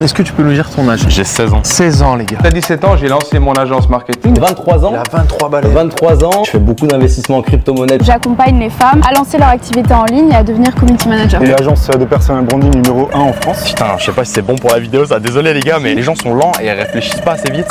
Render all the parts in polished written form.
Est-ce que tu peux nous dire ton âge? J'ai 16 ans. 16 ans les gars. À 17 ans, j'ai lancé mon agence marketing. 23 ans. Il a 23 balais. 23 ans. Je fais beaucoup d'investissements en crypto-monnaie. J'accompagne les femmes à lancer leur activité en ligne et à devenir community manager. Et l'agence de personal branding numéro 1 en France. Putain, je sais pas si c'est bon pour la vidéo ça. Désolé les gars, mais les gens sont lents et ils réfléchissent pas assez vite.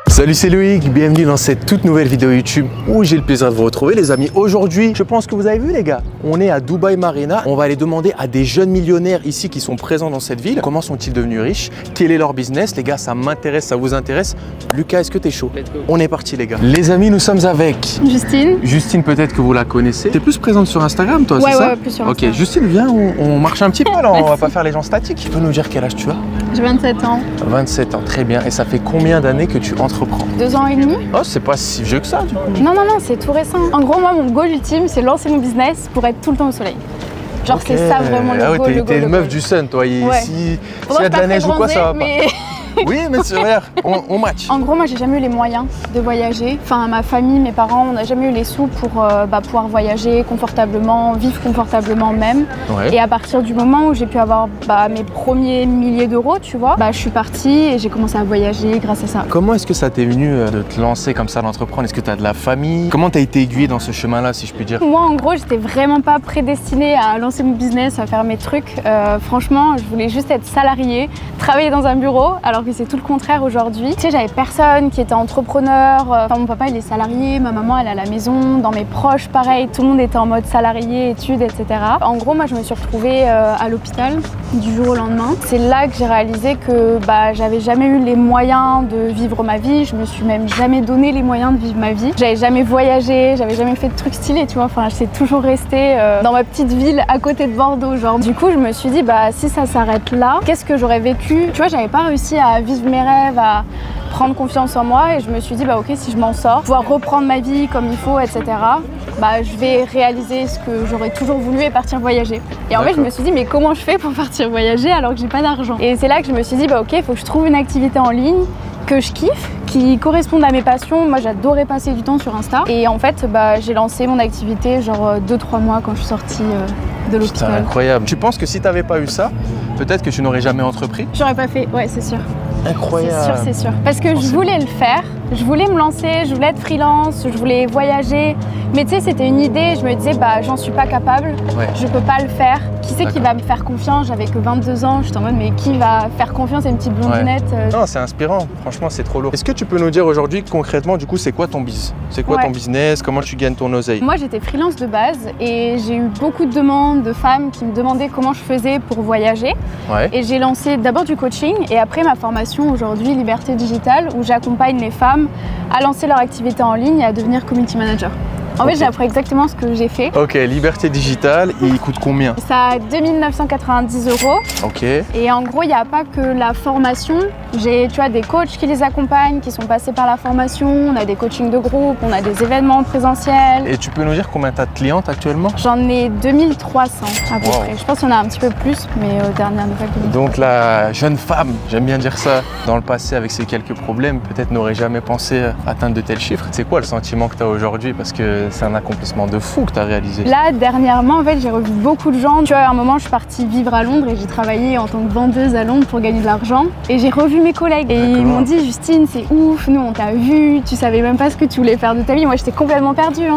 Salut, c'est Loïc, bienvenue dans cette toute nouvelle vidéo YouTube où j'ai le plaisir de vous retrouver les amis. Aujourd'hui, je pense que vous avez vu les gars, on est à Dubai Marina. On va aller demander à des jeunes millionnaires ici qui sont présents dans cette ville, comment sont-ils devenus riches, quel est leur business. Les gars, ça m'intéresse, ça vous intéresse. Lucas, est-ce que t'es chaud? On est parti les gars. Les amis, nous sommes avec Justine. Justine, peut-être que vous la connaissez. T'es plus présente sur Instagram toi, c'est ça? Ouais, plus sur Instagram. Ok, Justine, viens, on marche un petit peu là, on va pas faire les gens statiques. Tu peux nous dire quel âge tu as? J'ai 27 ans. 27 ans, très bien. Et ça fait combien d'années que tu entreprends? 2 ans et demi. Oh, c'est pas si vieux que ça, du coup. Non, c'est tout récent. En gros, moi, mon goal ultime, c'est lancer mon business pour être tout le temps au soleil. Genre, Ok. c'est ça vraiment le ah ouais, goal. t'es une meuf goal. du sun, toi. Ouais. S'il Bon, y a je de suis la pas neige très ou quoi, ça va bronzée, pas. mais... Oui, mais c'est vrai, on match. En gros, moi, j'ai jamais eu les moyens de voyager. Enfin, ma famille, mes parents, on n'a jamais eu les sous pour pouvoir voyager confortablement, vivre confortablement même. Ouais. Et à partir du moment où j'ai pu avoir mes premiers milliers d'euros, tu vois, je suis partie et j'ai commencé à voyager grâce à ça. Comment est-ce que ça t'est venu de te lancer comme ça, d'entreprendre? Est-ce que tu as de la famille? Comment t'as été aiguillée dans ce chemin-là, si je puis dire? Moi, en gros, j'étais vraiment pas prédestinée à lancer mon business, à faire mes trucs. Franchement, je voulais juste être salariée, travailler dans un bureau, alors que c'est tout le contraire aujourd'hui. Tu sais, j'avais personne qui était entrepreneur. Enfin, mon papa, il est salarié, ma maman, elle est à la maison. Dans mes proches, pareil, tout le monde était en mode salarié, études, etc. En gros, moi, je me suis retrouvée à l'hôpital du jour au lendemain. C'est là que j'ai réalisé que j'avais jamais eu les moyens de vivre ma vie. Je me suis même jamais donné les moyens de vivre ma vie. J'avais jamais voyagé, j'avais jamais fait de trucs stylés, tu vois. Enfin, j'étais toujours restée dans ma petite ville à côté de Bordeaux, genre. Du coup, je me suis dit, si ça s'arrête là, qu'est-ce que j'aurais vécu? Tu vois, j'avais pas réussi à vivre mes rêves, à prendre confiance en moi et je me suis dit, ok, si je m'en sors, pouvoir reprendre ma vie comme il faut, etc., je vais réaliser ce que j'aurais toujours voulu et partir voyager. Et en fait, je me suis dit, mais comment je fais pour partir voyager alors que j'ai pas d'argent? Et c'est là que je me suis dit, ok, il faut que je trouve une activité en ligne que je kiffe, qui correspondent à mes passions. Moi, j'adorais passer du temps sur Insta. Et en fait, j'ai lancé mon activité genre 2-3 mois quand je suis sortie de l'hôpital. C'est incroyable. Tu penses que si t'avais pas eu ça, peut-être que tu n'aurais jamais entrepris? J'aurais pas fait, ouais, c'est sûr. Incroyable. C'est sûr. Parce que je voulais le faire, je voulais me lancer, je voulais être freelance, je voulais voyager. Mais tu sais, c'était une idée, je me disais, j'en suis pas capable, je peux pas le faire. Qui c'est qui va me faire confiance? J'avais que 22 ans, j'étais en mode, mais qui va faire confiance à une petite blondinette? Non, c'est inspirant, franchement, c'est trop lourd. Est-ce que tu peux nous dire aujourd'hui, concrètement, du coup, c'est quoi ton business? C'est quoi ton business? Comment tu gagnes ton oseille? Moi, j'étais freelance de base et j'ai eu beaucoup de demandes de femmes qui me demandaient comment je faisais pour voyager. Et j'ai lancé d'abord du coaching et après ma formation aujourd'hui, Liberté Digitale, où j'accompagne les femmes à lancer leur activité en ligne et à devenir community manager. En fait, j'ai appris exactement ce que j'ai fait. Ok, Liberté Digitale, il coûte combien? Ça a 2 990 €. Ok. Et en gros, il n'y a pas que la formation. J'ai, des coachs qui les accompagnent, qui sont passés par la formation. On a des coachings de groupe, on a des événements présentiels. Et tu peux nous dire combien tu as de clientes actuellement? J'en ai 2300 à peu près. Je pense qu'il y en a un petit peu plus, mais dernière nouvelle. Donc la jeune femme, j'aime bien dire ça, dans le passé avec ses quelques problèmes, peut-être n'aurait jamais pensé atteindre de tels chiffres. C'est quoi le sentiment que tu as aujourd'hui? Parce que c'est un accomplissement de fou que tu as réalisé. Là, dernièrement, en fait, j'ai revu beaucoup de gens. Tu vois, à un moment, je suis partie vivre à Londres et j'ai travaillé en tant que vendeuse à Londres pour gagner de l'argent. Et j'ai revu mes collègues et ils m'ont dit, Justine, c'est ouf, nous on t'a vu, tu savais même pas ce que tu voulais faire de ta vie. Moi, j'étais complètement perdue.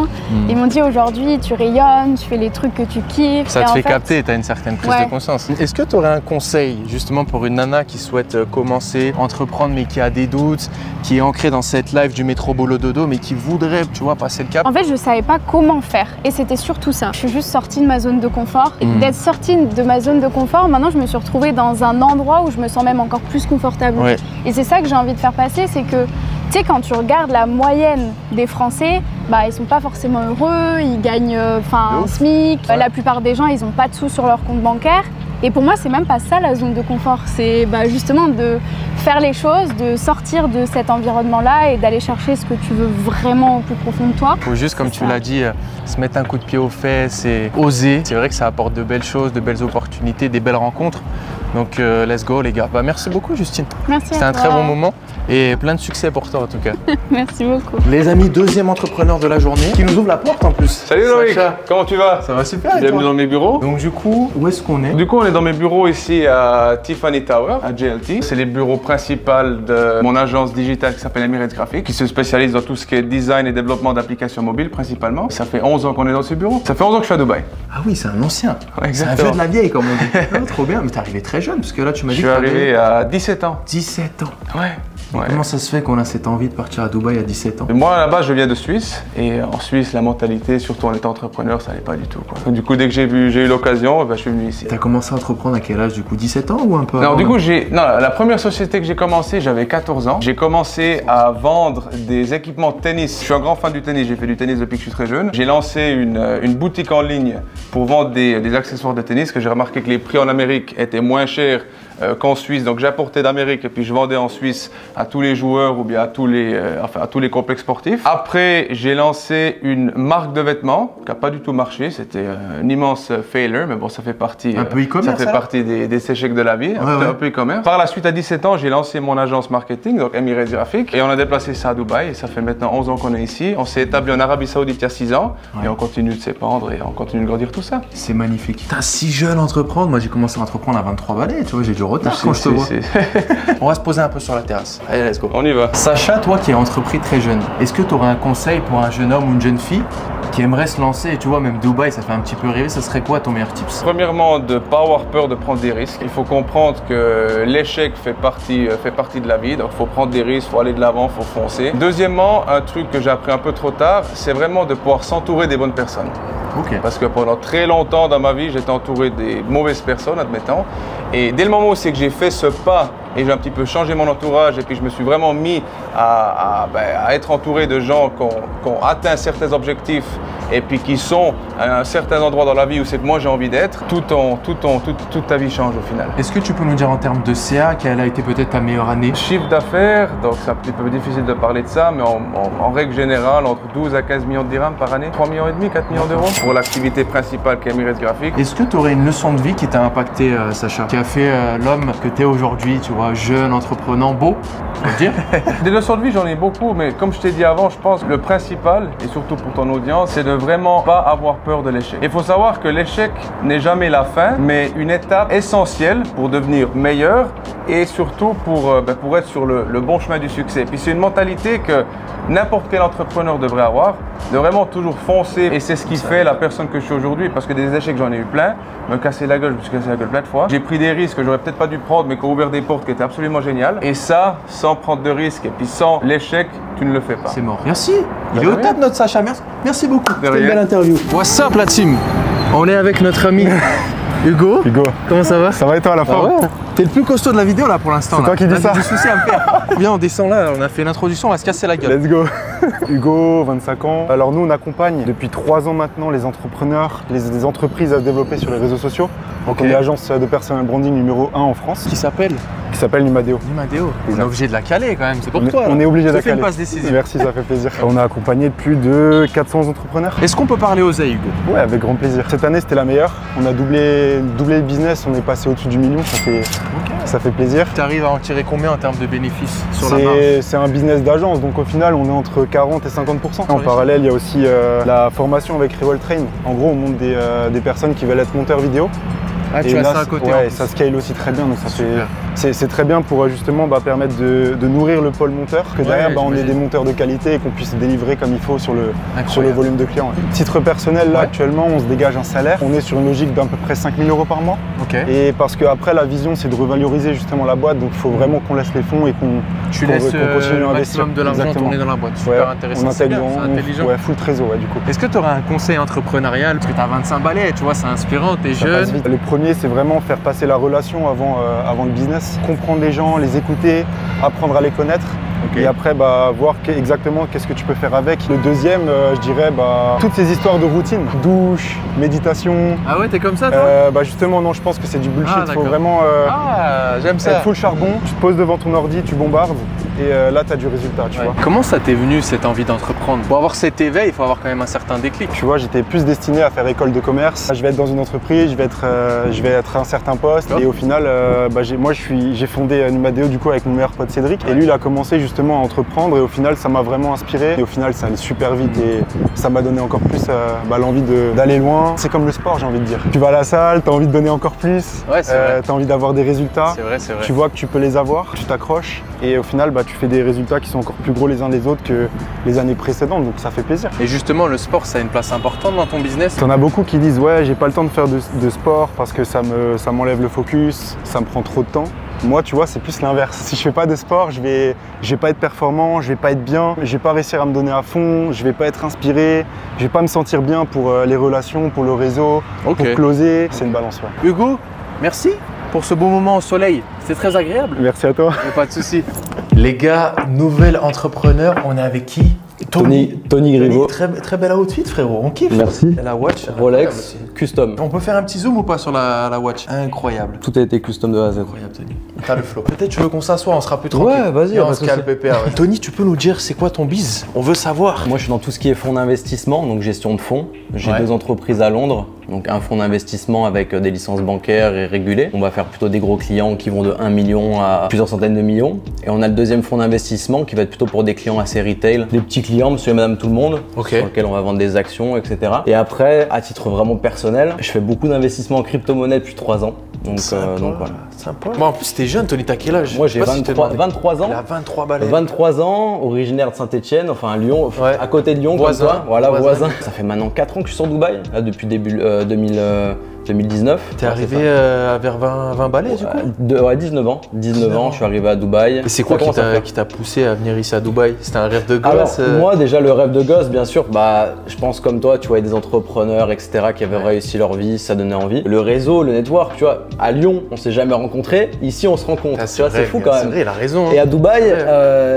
Ils m'ont dit, aujourd'hui, tu rayonnes, tu fais les trucs que tu kiffes. Ça te fait capter, tu as une certaine prise de conscience. Est-ce que tu aurais un conseil, justement, pour une nana qui souhaite commencer, entreprendre, mais qui a des doutes, qui est ancrée dans cette life du métro boulot dodo, mais qui voudrait, tu vois, passer le cap? En fait, je savais pas comment faire et c'était surtout ça. Je suis juste sortie de ma zone de confort et d'être sortie de ma zone de confort, maintenant je me suis retrouvée dans un endroit où je me sens même encore plus confortable. Et c'est ça que j'ai envie de faire passer, c'est que tu sais, quand tu regardes la moyenne des Français, ils sont pas forcément heureux, ils gagnent un SMIC. La plupart des gens, ils ont pas de sous sur leur compte bancaire. Et pour moi, c'est même pas ça la zone de confort. C'est justement de faire les choses, de sortir de cet environnement-là et d'aller chercher ce que tu veux vraiment au plus profond de toi. Il faut juste, comme tu l'as dit, se mettre un coup de pied aux fesses et oser. C'est vrai que ça apporte de belles choses, de belles opportunités, des belles rencontres. Donc let's go les gars. Bah, merci beaucoup Justine. Merci. C'était un très bon moment et plein de succès pour toi en tout cas. Merci beaucoup. Les amis, deuxième entrepreneur de la journée qui nous ouvre la porte en plus. Salut Loïc, Sacha. comment tu vas? Ça va super. et Bienvenue toi dans mes bureaux. Donc du coup, où est-ce qu'on est? Du coup, on est dans mes bureaux ici à Tiffany Tower, à JLT. C'est les bureaux principaux de mon agence digitale qui s'appelle Emirates Graphics, qui se spécialise dans tout ce qui est design et développement d'applications mobiles principalement. Ça fait 11 ans qu'on est dans ces bureaux. Ça fait 11 ans que je suis à Dubaï. Ah oui, c'est un ancien. Ouais, C'est un exactement. vieux de la vieille comme on dit. Ah, trop bien, mais t'es arrivé très jeune parce que là tu m'as Je dit suis que t'avais arrivé à 17 ans. 17 ans. Ouais. Ouais. Comment ça se fait qu'on a cette envie de partir à Dubaï à 17 ans? Moi, à la base, je viens de Suisse. Et en Suisse, la mentalité, surtout en étant entrepreneur, ça n'allait pas du tout, quoi. Donc, du coup, dès que j'ai eu l'occasion, je suis venu ici. T'as commencé à entreprendre à quel âge du coup? 17 ans ou un peu Non, avant, du même coup, la première société que j'ai commencé, j'avais 14 ans. J'ai commencé à vendre des équipements de tennis. Je suis un grand fan du tennis, j'ai fait du tennis depuis que je suis très jeune. J'ai lancé une boutique en ligne pour vendre des accessoires de tennis, que j'ai remarqué que les prix en Amérique étaient moins chers qu'en Suisse. Donc j'apportais d'Amérique et puis je vendais en Suisse à tous les joueurs ou bien à tous les complexes sportifs. Après, j'ai lancé une marque de vêtements qui n'a pas du tout marché. C'était un immense failure, mais bon, ça fait partie, Un peu e-commerce, ça fait partie des échecs de la vie, un peu e-commerce. Par la suite, à 17 ans, j'ai lancé mon agence marketing, donc Emirates Graphics, et on a déplacé ça à Dubaï. Et ça fait maintenant 11 ans qu'on est ici. On s'est établi en Arabie Saoudite il y a 6 ans et on continue de s'épandre et on continue de grandir tout ça. C'est magnifique. T'as si jeune entreprendre. Moi j'ai commencé à entreprendre à 23 balais, tu vois, j'ai du retard quand je te vois. On va se poser un peu sur la terrasse. Allez, let's go. On y va. Sacha, toi qui es entrepris très jeune, est-ce que tu aurais un conseil pour un jeune homme ou une jeune fille qui aimerait se lancer? Et tu vois, même Dubaï, ça fait un petit peu rêver. Ça serait quoi ton meilleur tips? Premièrement, de ne pas avoir peur de prendre des risques. Il faut comprendre que l'échec fait partie de la vie. Donc, il faut prendre des risques, il faut aller de l'avant, il faut foncer. Deuxièmement, un truc que j'ai appris un peu trop tard, c'est vraiment de pouvoir s'entourer des bonnes personnes. Ok. Parce que pendant très longtemps dans ma vie, j'étais entouré des mauvaises personnes, admettons. Et dès le moment où c'est que j'ai fait ce pas et j'ai un petit peu changé mon entourage et puis je me suis vraiment mis à être entouré de gens qui ont atteint certains objectifs et puis qui sont à un certain endroit dans la vie où c'est que moi j'ai envie d'être, toute ta vie change au final. Est-ce que tu peux nous dire en termes de CA quelle a été peut-être ta meilleure année? Chiffre d'affaires, donc c'est un petit peu difficile de parler de ça, mais en règle générale, entre 12 à 15 millions de dirhams par année, 3 millions et demi, 4 millions d'euros pour l'activité principale qui est Emirates Graphics. Est-ce que tu aurais une leçon de vie qui t'a impacté, Sacha, qui a fait l'homme que tu es aujourd'hui, tu vois, jeune, entreprenant, beau, on peut dire? Des leçons de vie, j'en ai beaucoup, mais comme je t'ai dit avant, je pense que le principal, et surtout pour ton audience, c'est de vraiment pas avoir peur de l'échec. Il faut savoir que l'échec n'est jamais la fin, mais une étape essentielle pour devenir meilleur et surtout pour être sur le bon chemin du succès. Puis c'est une mentalité que n'importe quel entrepreneur devrait avoir, de vraiment toujours foncer. Et c'est ce qui fait la personne que je suis aujourd'hui, parce que des échecs, j'en ai eu plein. Me casser la gueule, je me suis cassé la gueule plein de fois. J'ai pris des risques que j'aurais peut-être pas dû prendre, mais qui ont ouvert des portes qui étaient absolument géniales. Et ça, sans prendre de risques et puis sans l'échec, tu ne le fais pas. C'est mort. Merci. Il est au top notre Sacha. Merci beaucoup. C'était une rien. belle interview. What's up la team? On est avec notre ami Hugo. Hugo, Comment ça va? ça va et toi à la fin? T'es le plus costaud de la vidéo là pour l'instant. C'est toi qui dis ça. J'ai du souci à me faire. Viens, on descend là, on a fait l'introduction, on va se casser la gueule. Let's go. Hugo, 25 ans. Alors nous, on accompagne depuis 3 ans maintenant les entrepreneurs, les entreprises à se développer sur les réseaux sociaux. Donc Ok. on est l'agence de personal branding numéro 1 en France, Qui s'appelle qui s'appelle Nimadeo. Nimadeo. On est Exact. obligé de la caler quand même, c'est pour On est- toi. là. on est obligé de Ça la fait une caler. passe décisive. Merci, ça fait plaisir. On a accompagné plus de 400 entrepreneurs. Est-ce qu'on peut parler aux Hugo? Ouais, avec grand plaisir. Cette année, c'était la meilleure. On a doublé le business, on est passé au-dessus du million, ça fait plaisir. Tu arrives à en tirer combien en termes de bénéfices sur la marge? C'est un business d'agence, donc au final, on est entre 40 et 50%. En Oui. parallèle, il y a aussi la formation avec Revolve Train. En gros, on monte des personnes qui veulent être monteurs vidéo. Ah, tu Et as là, ça à côté. ouais, en et plus. ça scale aussi très bien, donc ça Super. c'est très bien pour justement permettre de nourrir le pôle monteur, que derrière on ait j'imagine. des monteurs de qualité et qu'on puisse délivrer comme il faut sur le Incroyable. volume de clients. Titre personnel, là Ouais. actuellement, on se dégage un salaire. On est sur une logique d'à peu près 5 000 € par mois. Ok. Et parce qu'après, la vision, c'est de revaloriser justement la boîte, donc il faut vraiment qu'on laisse les fonds et qu'on Tu qu'on laisses continue le à investir. maximum de l'argent Exactement. tourner dans la boîte. Super Ouais, intéressant. on C'est bien, intègre, c'est intelligent. ouais, full trésor, ouais, du coup. Est-ce que tu aurais un conseil entrepreneurial? Parce que tu as 25 balais, tu vois, c'est inspirant, tu es Ça passe jeune. vite. Le premier, c'est vraiment faire passer la relation avant le business, comprendre les gens, les écouter, apprendre à les connaître. Ok. Et après, voir exactement qu'est-ce que tu peux faire avec. Le deuxième, je dirais, toutes ces histoires de routine, douche, méditation. Ah ouais, t'es comme ça toi? Justement, non, je pense que c'est du bullshit. Ah, Il faut d'accord. vraiment Ah, j'aime ça. être full charbon. Tu te poses devant ton ordi, tu bombardes. et là tu as du résultat, tu vois. Comment ça t'est venu cette envie d'entreprendre? Pour avoir cet éveil, il faut avoir quand même un certain déclic. Tu vois, j'étais plus destiné à faire école de commerce. Je vais être dans une entreprise, je vais être à un certain poste et au final, j'ai fondé Numadeo du coup avec mon meilleur pote Cédric et lui il a commencé justement à entreprendre et au final ça m'a vraiment inspiré et au final ça allait super vite et ça m'a donné encore plus l'envie d'aller loin. C'est comme le sport, j'ai envie de dire. Tu vas à la salle, tu as envie de donner encore plus, tu as envie d'avoir des résultats. C'est vrai, c'est vrai. Tu vois que tu peux les avoir, tu t'accroches et au final tu fais des résultats qui sont encore plus gros les uns les autres que les années précédentes, donc ça fait plaisir. Et justement, le sport, ça a une place importante dans ton business? T'en as beaucoup qui disent ouais, j'ai pas le temps de faire de sport parce que ça m'enlève le focus, ça me prend trop de temps. Moi, tu vois, c'est plus l'inverse. Si je fais pas de sport, je vais pas être performant, je vais pas être bien, je vais pas réussir à me donner à fond, je vais pas être inspiré, je vais pas me sentir bien pour les relations, pour le réseau, pour closer. C'est une balance, ouais. Hugo, merci pour ce beau moment au soleil. C'est très agréable. Merci à toi. Pas de souci. Les gars, nouvel entrepreneur, on est avec qui? Tony Griveau. Très belle outfit, frérot. On kiffe. Merci. La watch. Rolex, custom. On peut faire un petit zoom ou pas sur la watch? Incroyable. Tout a été custom de A à Z. Incroyable, Tony. T'as le flow. Peut-être tu veux qu'on s'assoie, on sera plus tranquille. Ouais, vas-y. Et on se calme, pépère. Ouais. Tony, tu peux nous dire c'est quoi ton biz? On veut savoir. Moi, je suis dans tout ce qui est fonds d'investissement, donc gestion de fonds. J'ai 2 entreprises à Londres. Donc un fonds d'investissement avec des licences bancaires et régulées. On va faire plutôt des gros clients qui vont de 1 million à plusieurs centaines de millions. Et on a le deuxième fonds d'investissement qui va être plutôt pour des clients assez retail, des petits clients, monsieur et madame tout le monde, sur lesquels on va vendre des actions, etc. Et après, à titre vraiment personnel, je fais beaucoup d'investissements en crypto-monnaie depuis 3 ans. Donc voilà. Sympa. Bon, en plus, t'es jeune, Tony, t'as quel âge? Moi, j'ai 23 ans. Il a 23 balais. 23 ans, originaire de Saint-Etienne, enfin à Lyon, à côté de Lyon, voisin, comme toi. Voilà, voisin. Ça fait maintenant 4 ans que je suis sur Dubaï, là, depuis début 2019. T'es arrivé vers 20 balais du coup? Ouais, 19 ans. 19 ans, je suis arrivé à Dubaï. Et c'est quoi qui t'a poussé à venir ici à Dubaï? C'était un rêve de gosse? Alors, moi, déjà, le rêve de gosse, bien sûr, je pense comme toi, tu vois, des entrepreneurs, etc., qui avaient réussi leur vie, ça donnait envie. Le réseau, le network, tu vois, à Lyon, on s'est jamais rencontrés. Ici, on se rencontre. Tu vois, c'est fou quand même. C'est vrai, il a raison. Et à Dubaï,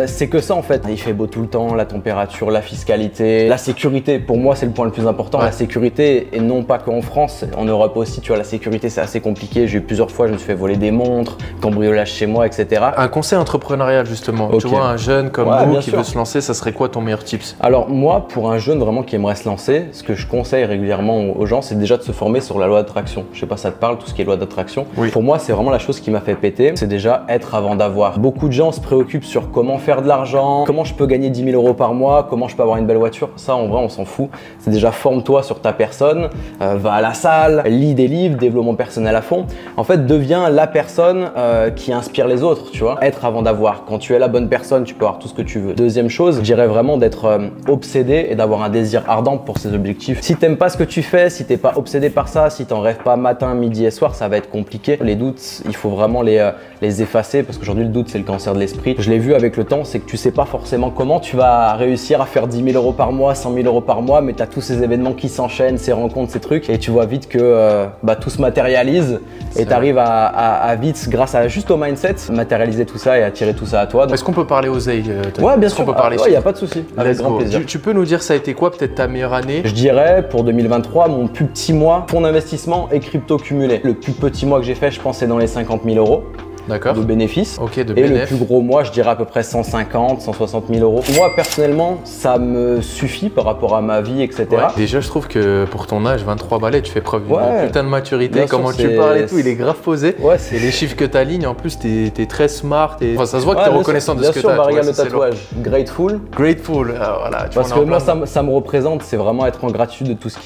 c'est que ça en fait. Il fait beau tout le temps, la température, la fiscalité, la sécurité. Pour moi, c'est le point le plus important. La sécurité, et non pas qu'en France, en Europe aussi, tu vois, la sécurité, c'est assez compliqué. J'ai eu plusieurs fois, je me suis fait voler des montres, cambriolage chez moi, etc. Un conseil entrepreneurial justement. Tu vois, un jeune comme nous qui veut se lancer, ça serait quoi ton meilleur tips? Alors moi, pour un jeune vraiment qui aimerait se lancer, ce que je conseille régulièrement aux gens, c'est déjà de se former sur la loi d'attraction. Je sais pas, ça te parle, tout ce qui est loi d'attraction. Pour moi, c'est vraiment la chose qui m'a fait péter. C'est déjà être avant d'avoir. Beaucoup de gens se préoccupent sur comment faire de l'argent, comment je peux gagner 10 000 € par mois, comment je peux avoir une belle voiture. Ça, en vrai, on s'en fout. C'est déjà forme-toi sur ta personne, va à la salle, lis des livres, développement personnel à fond. En fait, deviens la personne qui inspire les autres, tu vois. Être avant d'avoir. Quand tu es la bonne personne, tu peux avoir tout ce que tu veux. Deuxième chose, je dirais vraiment d'être obsédé et d'avoir un désir ardent pour ses objectifs. Si t'aimes pas ce que tu fais, si t'es pas obsédé par ça, si t'en rêves pas matin, midi et soir, ça va être compliqué. Les doutes, il faut vraiment les effacer parce qu'aujourd'hui, le doute, c'est le cancer de l'esprit. Je l'ai vu avec le temps, c'est que tu sais pas forcément comment tu vas réussir à faire 10 000 € par mois, 100 000 € par mois, mais tu as tous ces événements qui s'enchaînent, ces rencontres, ces trucs, et tu vois vite que tout se matérialise et tu arrives à vite, grâce à juste au mindset, matérialiser tout ça et attirer tout ça à toi. Est-ce qu'on peut parler oseille? Ouais, bien sûr. On peut parler. Il n'y a pas de souci. Avec grand plaisir. Tu peux nous dire ça a été quoi peut-être ta meilleure année? Je dirais pour 2023, mon plus petit mois, fonds d'investissement et crypto cumulé. Le plus petit mois que j'ai fait, je pense, c'est dans les 50 000 €. De bénéfices. Et le plus gros mois, je dirais à peu près 150, 160 000 €. Moi, personnellement, ça me suffit par rapport à ma vie, etc. Déjà, je trouve que pour ton âge, 23 balais, tu fais preuve d'une putain de maturité. Comment tu parles et tout, il est grave posé. Et les chiffres que tu alignes, en plus, t'es très smart. Enfin, ça se voit que t'es reconnaissant de ce que tu as. Regarde le tatouage. Grateful. Grateful, voilà. Parce que moi, ça me représente, c'est vraiment être en gratitude de tout ce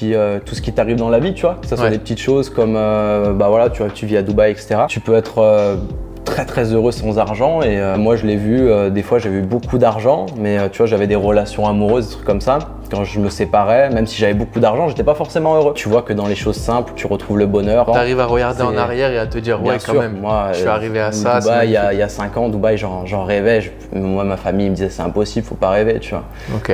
qui t'arrive dans la vie, tu vois. Que ça soit des petites choses comme, voilà, tu vis à Dubaï, etc. Tu peux être très heureux sans argent et moi je l'ai vu, des fois j'avais eu beaucoup d'argent mais tu vois j'avais des relations amoureuses, des trucs comme ça. Quand je me séparais, même si j'avais beaucoup d'argent, j'étais pas forcément heureux. Tu vois que dans les choses simples, tu retrouves le bonheur. Tu arrives à regarder en arrière et à te dire ouais, quand même, moi je suis arrivé à ça. Dubaï, il y a 5 ans, Dubaï, j'en rêvais. Moi, ma famille me disait c'est impossible, faut pas rêver, tu vois.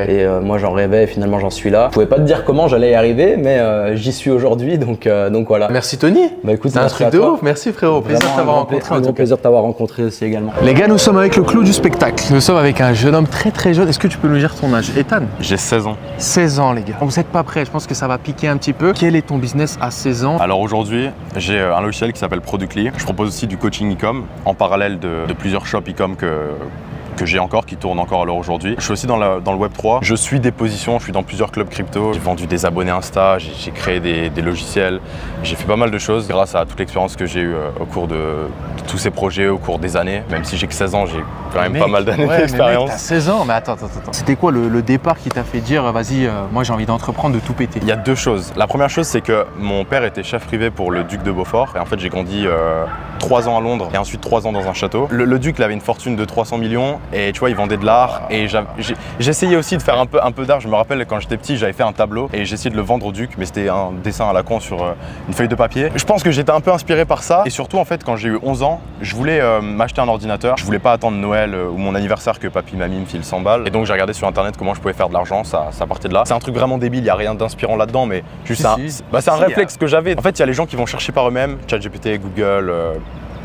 Et moi j'en rêvais et finalement j'en suis là. Je pouvais pas te dire comment j'allais y arriver, mais j'y suis aujourd'hui, donc voilà. Merci Tony. Bah écoute, c'est un truc de ouf. Merci frérot. Plaisir de t'avoir rencontré. Un grand plaisir de t'avoir rencontré aussi également. Les gars, nous sommes avec le clou du spectacle. Nous sommes avec un jeune homme très jeune. Est-ce que tu peux nous dire ton âge? Ethan? J'ai 16 ans. 16 ans les gars. Vous n'êtes pas prêts, je pense que ça va piquer un petit peu. Quel est ton business à 16 ans? Alors aujourd'hui, j'ai un logiciel qui s'appelle Productly. Je propose aussi du coaching e-com en parallèle de plusieurs shops e-com que que j'ai encore, qui tournent encore à l'heure aujourd'hui. Je suis aussi dans le Web3. Je suis des positions, je suis dans plusieurs clubs crypto. J'ai vendu des abonnés Insta, j'ai créé des logiciels. J'ai fait pas mal de choses grâce à toute l'expérience que j'ai eue au cours de tous ces projets, au cours des années. Même si j'ai que 16 ans, j'ai quand même pas mal d'années d'expérience. T'as 16 ans, mais attends. C'était quoi le départ qui t'a fait dire vas-y, moi j'ai envie d'entreprendre, de tout péter? Il y a deux choses. La première chose, c'est que mon père était chef privé pour le duc de Beaufort. Et en fait, j'ai grandi 3 ans à Londres et ensuite 3 ans dans un château. Le duc, il avait une fortune de 300 millions et tu vois, il vendait de l'art. Et j'essayais aussi de faire un peu d'art. Je me rappelle quand j'étais petit, j'avais fait un tableau et j'essayais de le vendre au duc, mais c'était un dessin à la con sur une feuille de papier. Je pense que j'étais un peu inspiré par ça. Et surtout, en fait, quand j'ai eu 11 ans, je voulais m'acheter un ordinateur. Je voulais pas attendre Noël ou mon anniversaire que papy mamie me file 100 balles. Et donc, j'ai regardé sur internet comment je pouvais faire de l'argent. Ça partait de là. C'est un truc vraiment débile. Il n'y a rien d'inspirant là-dedans, mais juste c'est un réflexe que j'avais. En fait, il y a les gens qui vont chercher par eux-mêmes, ChatGPT, Google,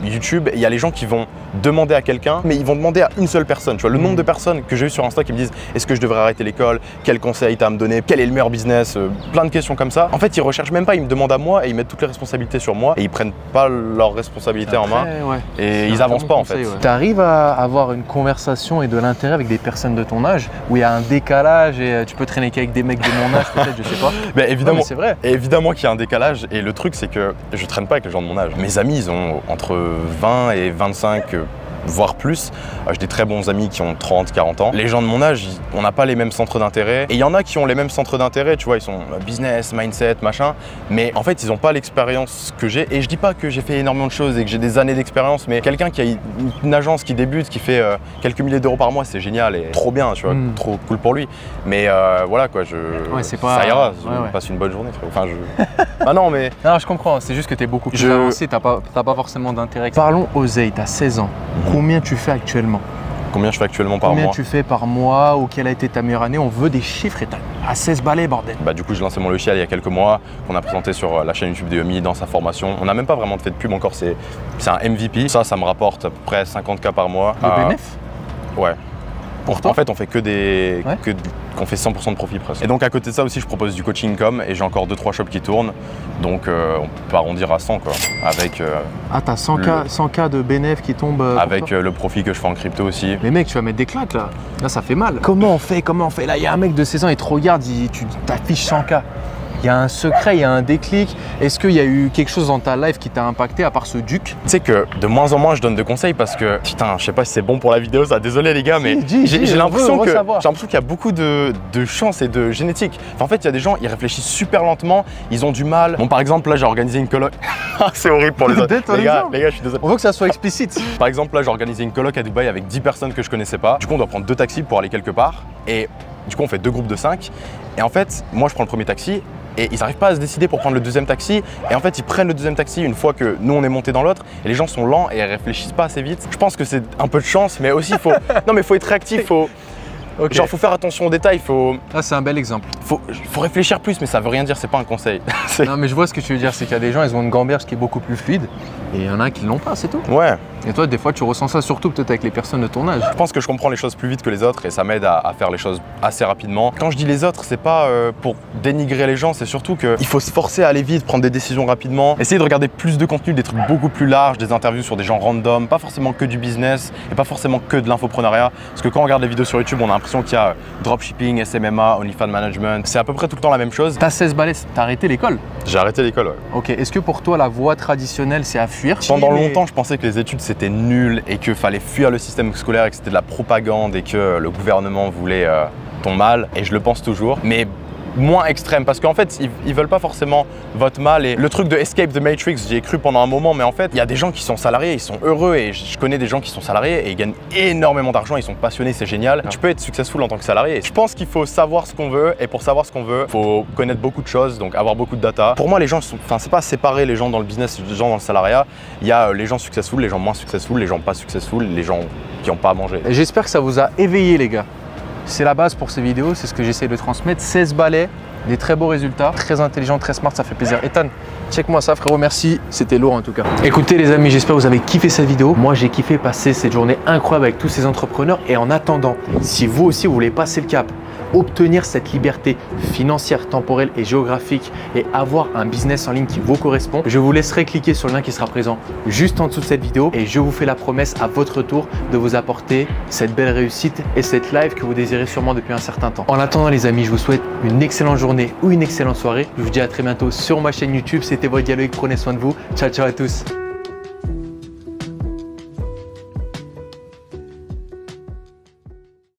YouTube, il y a les gens qui vont demander à quelqu'un, mais ils vont demander à une seule personne. Tu vois, le nombre de personnes que j'ai eu sur Insta qui me disent est-ce que je devrais arrêter l'école, quel conseil t'as à me donner, quel est le meilleur business, plein de questions comme ça. En fait, ils recherchent même pas, ils me demandent à moi et ils mettent toutes les responsabilités sur moi et ils prennent pas leurs responsabilités en main et ils avancent pas en fait. Tu arrives à avoir une conversation et de l'intérêt avec des personnes de ton âge où il y a un décalage et tu peux traîner qu'avec des mecs de mon âge peut-être, je sais pas. Mais évidemment, c'est vrai. Évidemment qu'il y a un décalage et le truc c'est que je traîne pas avec les gens de mon âge. Mes amis, ils ont entre 20 et 25, voire plus. J'ai des très bons amis qui ont 30, 40 ans. Les gens de mon âge, on n'a pas les mêmes centres d'intérêt. Et il y en a qui ont les mêmes centres d'intérêt, tu vois, ils sont business, mindset, machin. Mais en fait, ils n'ont pas l'expérience que j'ai. Et je dis pas que j'ai fait énormément de choses et que j'ai des années d'expérience, mais quelqu'un qui a une agence qui débute, qui fait quelques milliers d'euros par mois, c'est génial et trop bien, tu vois, trop cool pour lui. Mais voilà quoi, ça ira, je passe une bonne journée. Enfin, bah non, mais... Non, je comprends, c'est juste que tu es beaucoup plus avancé, t'as pas forcément d'intérêt. Parlons oseille, t'as 16 ans. Combien tu fais actuellement? Combien je fais actuellement par mois? Combien tu fais par mois ou quelle a été ta meilleure année? On veut des chiffres et à 16 balais, bordel. Bah, du coup, j'ai lancé mon logiciel il y a quelques mois, qu'on a présenté sur la chaîne YouTube d'Yomi dans sa formation. On n'a même pas vraiment fait de pub encore, c'est un MVP. Ça me rapporte à peu près 50K par mois. Le bénéf? Ouais. Pour toi? En fait, on fait qu'on fait 100% de profit presque. Et donc à côté de ça aussi, je propose du coaching com et j'ai encore 2-3 shops qui tournent. Donc on peut arrondir à 100 quoi. Avec t'as 100K de bénéf qui tombent avec le profit que je fais en crypto aussi. Mais mec, tu vas mettre des claques là. Là, ça fait mal. Comment on fait? Là, il y a un mec de 16 ans, il te regarde, tu t'affiches 100K. Il y a un secret, il y a un déclic. Est-ce qu'il y a eu quelque chose dans ta life qui t'a impacté à part ce duc? Tu sais que de moins en moins je donne de conseils parce que putain, je sais pas si c'est bon pour la vidéo ça, désolé les gars, mais j'ai l'impression qu'il y a beaucoup de chance et de génétique. Enfin, en fait, il y a des gens, ils réfléchissent super lentement, ils ont du mal. Bon, par exemple, là j'ai organisé une coloc. C'est horrible pour les autres. Les gars, je suis désolé. On veut que ça soit explicite. Par exemple, là j'ai organisé une coloc à Dubaï avec 10 personnes que je connaissais pas. Du coup, on doit prendre 2 taxis pour aller quelque part et du coup, on fait 2 groupes de 5. Et en fait, moi je prends le premier taxi. Et ils n'arrivent pas à se décider pour prendre le deuxième taxi. Et en fait, ils prennent le deuxième taxi une fois que nous, on est monté dans l'autre. Et les gens sont lents et ils réfléchissent pas assez vite. Je pense que c'est un peu de chance, mais aussi, faut être réactif. Genre, faut faire attention aux détails. C'est un bel exemple. Faut réfléchir plus, mais ça veut rien dire, c'est pas un conseil. Non, mais je vois ce que tu veux dire. C'est qu'il y a des gens, ils ont une gamberge qui est beaucoup plus fluide. Et il y en a qui l'ont pas, c'est tout. Ouais. Et toi, des fois, tu ressens ça surtout peut-être avec les personnes de ton âge. Je pense que je comprends les choses plus vite que les autres et ça m'aide à faire les choses assez rapidement. Quand je dis les autres, c'est pas pour dénigrer les gens, c'est surtout qu'il faut se forcer à aller vite, prendre des décisions rapidement, essayer de regarder plus de contenu, des trucs beaucoup plus larges, des interviews sur des gens random, pas forcément que du business et pas forcément que de l'infoprenariat. Parce que quand on regarde les vidéos sur YouTube, on a l'impression qu'il y a dropshipping, SMMA, OnlyFans Management. C'est à peu près tout le temps la même chose. T'as 16 balais, t'as arrêté l'école? J'ai arrêté l'école, ouais. Ok, est-ce que pour toi, la voie traditionnelle, c'est à fuir? Pendant longtemps, je pensais que les études, c'était nul et qu'il fallait fuir le système scolaire et que c'était de la propagande et que le gouvernement voulait ton mal. Et je le pense toujours. Mais moins extrême parce qu'en fait ils veulent pas forcément votre mal et le truc de escape the matrix j'y ai cru pendant un moment mais en fait il y a des gens qui sont salariés, ils sont heureux et je connais des gens qui sont salariés et ils gagnent énormément d'argent, ils sont passionnés, c'est génial. Tu peux être successful en tant que salarié. Je pense qu'il faut savoir ce qu'on veut et pour savoir ce qu'on veut, faut connaître beaucoup de choses, donc avoir beaucoup de data. Pour moi les gens sont, c'est pas séparer les gens dans le business, les gens dans le salariat. Il y a les gens successful, les gens moins successful, les gens pas successful, les gens qui n'ont pas à manger. J'espère que ça vous a éveillé les gars. C'est la base pour ces vidéos, c'est ce que j'essaie de transmettre. 16 balais, des très beaux résultats, très intelligent, très smart, ça fait plaisir. Ethan, check-moi ça frérot, merci, c'était lourd en tout cas. Écoutez les amis, j'espère que vous avez kiffé cette vidéo. Moi j'ai kiffé passer cette journée incroyable avec tous ces entrepreneurs et en attendant, si vous aussi vous voulez passer le cap, obtenir cette liberté financière, temporelle et géographique et avoir un business en ligne qui vous correspond, je vous laisserai cliquer sur le lien qui sera présent juste en dessous de cette vidéo et je vous fais la promesse à votre tour de vous apporter cette belle réussite et cette live que vous désirez sûrement depuis un certain temps. En attendant les amis, je vous souhaite une excellente journée ou une excellente soirée. Je vous dis à très bientôt sur ma chaîne YouTube. C'était votre Loïc, prenez soin de vous. Ciao ciao à tous.